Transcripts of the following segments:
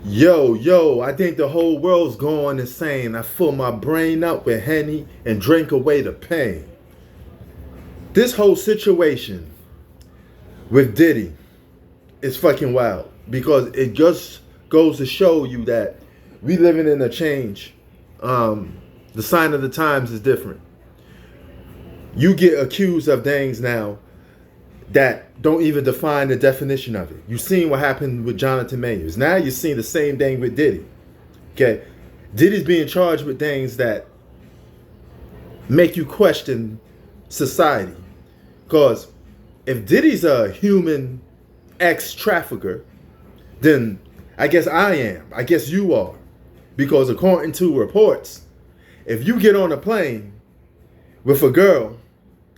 Yo, I think the whole world's going insane. I fill my brain up with Henny and drink away the pain. This whole situation with Diddy is fucking wild because it just goes to show you that we living in a change. The sign of the times is different. You get accused of things now that don't even define the definition of it. You've seen what happened with Jonathan Mayers. Now you're seeing the same thing with Diddy. Okay? Diddy's being charged with things that make you question society. Because if Diddy's a human ex-trafficker, then I guess I am. I guess you are. Because according to reports, if you get on a plane with a girl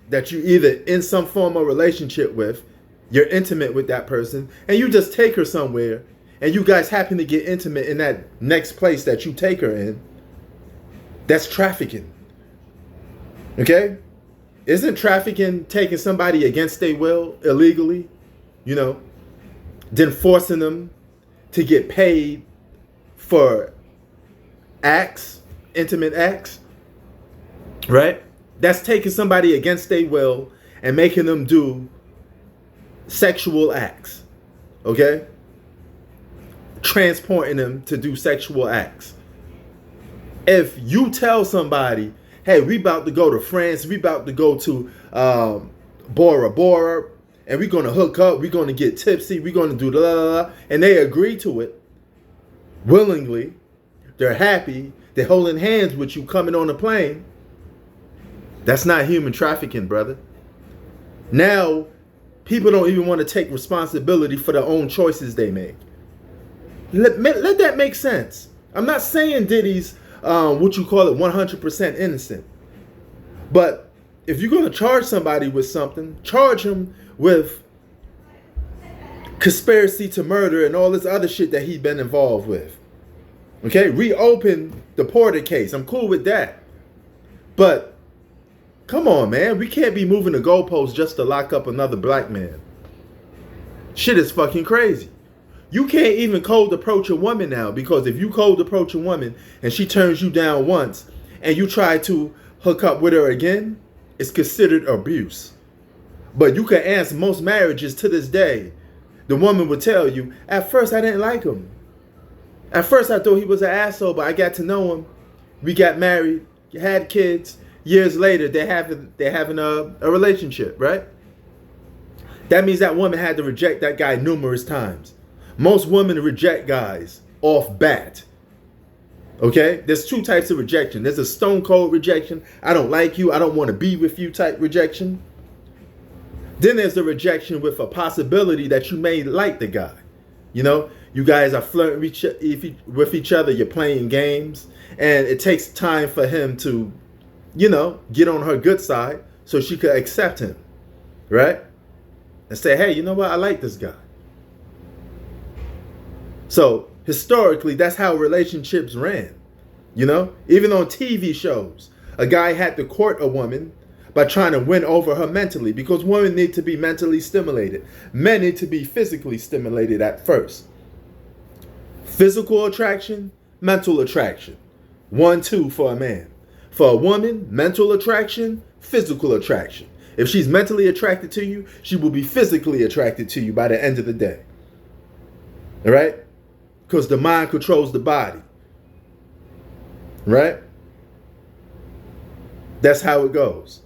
that you either in some form of relationship with, you're intimate with that person, and you just take her somewhere, and you guys happen to get intimate in that next place that you take her in, that's trafficking. Okay? Isn't trafficking taking somebody against their will illegally? You know, then forcing them to get paid for acts, intimate acts, right? That's taking somebody against their will and making them do sexual acts, okay? Transporting them to do sexual acts. If you tell somebody, hey, we about to go to France, we about to go to Bora Bora, and we're going to hook up, we're going to get tipsy, we're going to do la, and they agree to it willingly, they're happy, they're holding hands with you coming on the plane, that's not human trafficking, brother. Now, people don't even want to take responsibility for their own choices they make. Let that make sense. I'm not saying Diddy's, what you call it, 100% innocent. But if you're going to charge somebody with something, charge them with conspiracy to murder and all this other shit that he's been involved with. Okay? Reopen the Porter case. I'm cool with that. But come on, man. We can't be moving the goalposts just to lock up another black man. Shit is fucking crazy. You can't even cold approach a woman now, because if you cold approach a woman and she turns you down once and you try to hook up with her again, it's considered abuse. But you can ask most marriages to this day. The woman would tell you, at first I didn't like him. At first I thought he was an asshole, but I got to know him. We got married, had kids. Years later, they're having a relationship, right? That means that woman had to reject that guy numerous times. Most women reject guys off bat. Okay? There's two types of rejection. There's a stone cold rejection. I don't like you. I don't want to be with you type rejection. Then there's the rejection with a possibility that you may like the guy. You know, you guys are flirting with each other. You're playing games. And it takes time for him to, you know, get on her good side so she could accept him, right? And say, hey, you know what? I like this guy. So historically, that's how relationships ran. You know, even on TV shows, a guy had to court a woman by trying to win over her mentally, because women need to be mentally stimulated. Men need to be physically stimulated at first. Physical attraction, mental attraction. 1-2 for a man. For a woman, mental attraction, physical attraction. If she's mentally attracted to you, she will be physically attracted to you by the end of the day. All right? Because the mind controls the body. Right? That's how it goes.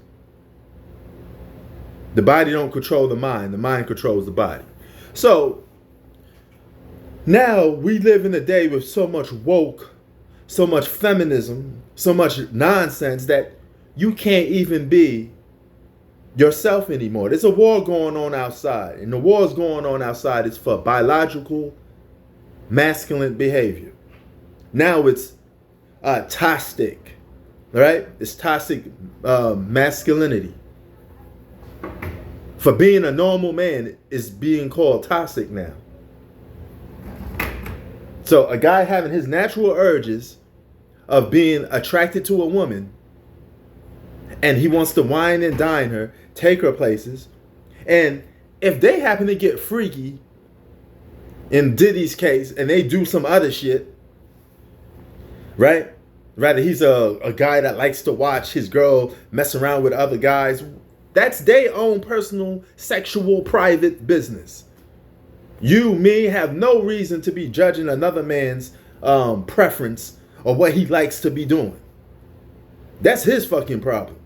The body don't control the mind controls the body. So, now we live in a day with so much woke, so much feminism, so much nonsense that you can't even be yourself anymore. There's a war going on outside, and the war is going on outside is for biological masculine behavior. Now it's toxic, right? It's toxic masculinity. For being a normal man is being called toxic now. So a guy having his natural urges of being attracted to a woman, and he wants to wine and dine her, take her places, and if they happen to get freaky in Diddy's case, and they do some other shit, right? Rather, he's a guy that likes to watch his girl mess around with other guys. That's their own personal, sexual, private business. You, me, have no reason to be judging another man's preference or what he likes to be doing. That's his fucking problem.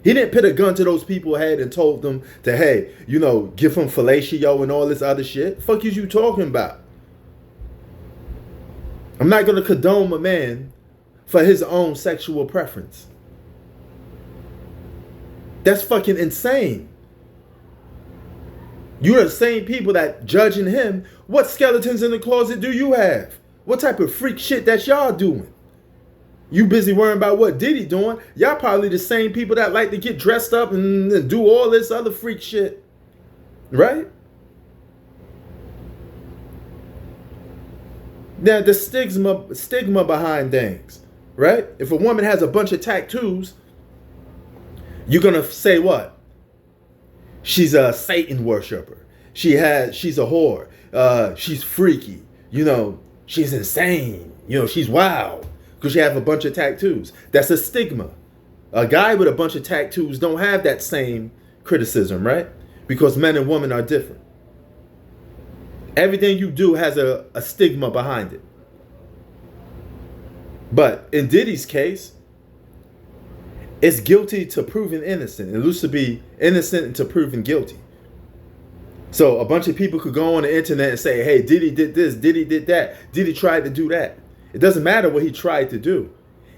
He didn't put a gun to those people's head and told them to, hey, give them fellatio and all this other shit. Fuck is you talking about? I'm not going to condone a man for his own sexual preference. That's fucking insane. You're the same people that judging him. What skeletons in the closet do you have? What type of freak shit that y'all doing? You busy worrying about what Diddy doing. Y'all probably the same people that like to get dressed up and do all this other freak shit. Right? Now, the stigma behind things. Right? If a woman has a bunch of tattoos, you're going to say what? She's a Satan worshiper. She's a whore. She's freaky. She's insane. She's wild because she have a bunch of tattoos. That's a stigma. A guy with a bunch of tattoos don't have that same criticism, right? Because men and women are different. Everything you do has a stigma behind it. But in Diddy's case, it's guilty to proven innocent. It used to be innocent to proven guilty. So a bunch of people could go on the internet and say, hey, Diddy did this, Diddy did that, Diddy tried to do that. It doesn't matter what he tried to do.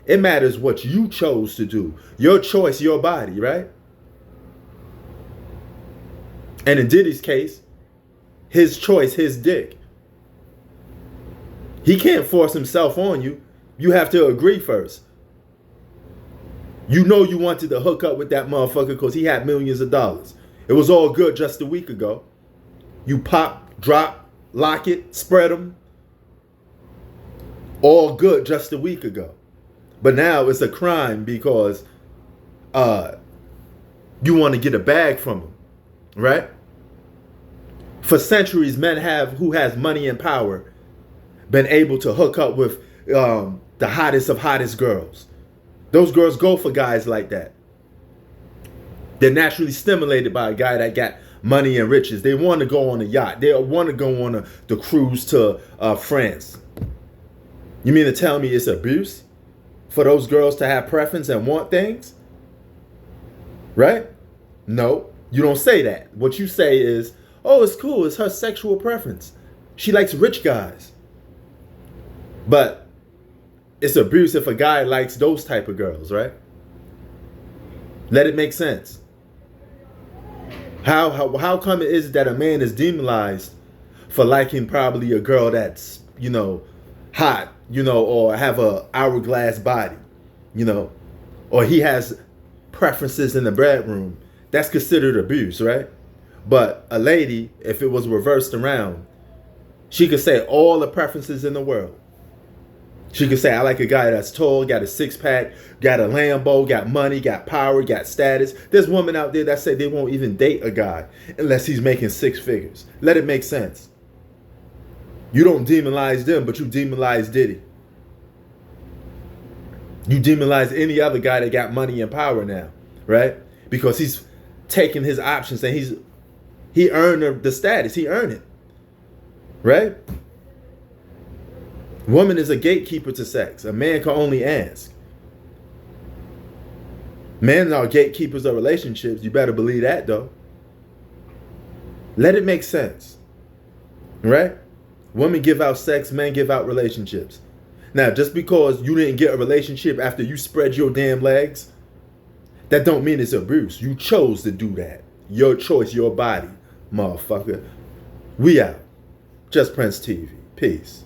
It matters what you chose to do. Your choice, your body, right? And in Diddy's case, his choice, his dick. He can't force himself on you. You have to agree first. You wanted to hook up with that motherfucker because he had millions of dollars. It was all good just a week ago. You pop, drop, lock it, spread them. All good just a week ago. But now it's a crime because you want to get a bag from him. Right? For centuries, men who has money and power been able to hook up with the hottest of hottest girls. Those girls go for guys like that. They're naturally stimulated by a guy that got money and riches. They want to go on a yacht. They want to go on the cruise to France. You mean to tell me it's abuse for those girls to have preference and want things? Right? No, you don't say that. What you say is, oh, it's cool. It's her sexual preference. She likes rich guys. But it's abuse if a guy likes those type of girls, right? Let it make sense. How come it is that a man is demonized for liking probably a girl that's, hot, or have a hourglass body, or he has preferences in the bedroom? That's considered abuse, right? But a lady, if it was reversed around, she could say all the preferences in the world. She could say, I like a guy that's tall, got a six-pack, got a Lambo, got money, got power, got status. There's women out there that say they won't even date a guy unless he's making six figures. Let it make sense. You don't demonize them, but you demonize Diddy. You demonize any other guy that got money and power now, right? Because he's taking his options and he earned the status. He earned it, right? Woman is a gatekeeper to sex. A man can only ask. Men are gatekeepers of relationships. You better believe that, though. Let it make sense. Right? Women give out sex, men give out relationships. Now, just because you didn't get a relationship after you spread your damn legs, that don't mean it's abuse. You chose to do that. Your choice, your body, motherfucker. We out. Just Prince TV. Peace.